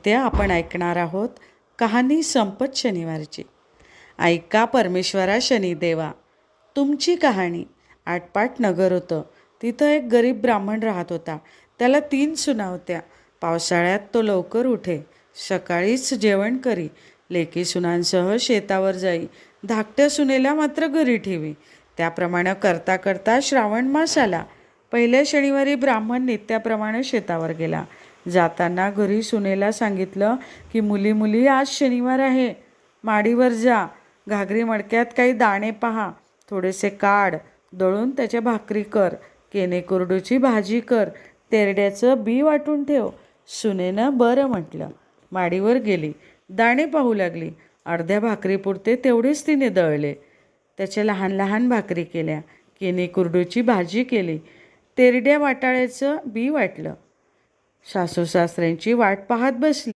साहित्य आपण ऐकणार आहोत. कहाणी संपत शनिवारची. ऐका परमेश्वरा शनिदेवा, तुमची कहाणी. आटपाट नगर होतं. तिथं एक गरीब ब्राह्मण राहत होता. त्याला 3 सुना होत्या. पावसाळ्यात तो लवकर उठे, सकाळीच जेवण करी, लेकी सुनांसह शेतावर जाई, धाकट्या सुनेला मात्र घरी ठेवी. त्याप्रमाणे करता करता श्रावण मास आला. पहिल्या शनिवारी ब्राह्मण नित्याप्रमाणे शेतावर गेला. जाताना घरी सुनेला सांगितलं की मुली मुली आज शनिवार आहे, माडीवर जा, घागरी मडक्यात काही दाणे पहा, थोडेसे काढ, दळून त्याच्या भाकरी कर, केने कुरडूची भाजी कर, तेरड्याचं बी वाटून ठेव. सुनेनं बरं म्हटलं. माडीवर गेली, दाणे पाहू लागली. अर्ध्या भाकरीपुरते तेवढेच तिने दळले. त्याच्या लहान लहान भाकरी केल्या, केने कुरडूची भाजी केली, तेरड्या वाटाळ्याचं बी वाटलं. सासू सासऱ्यांची वाट पाहत बसली.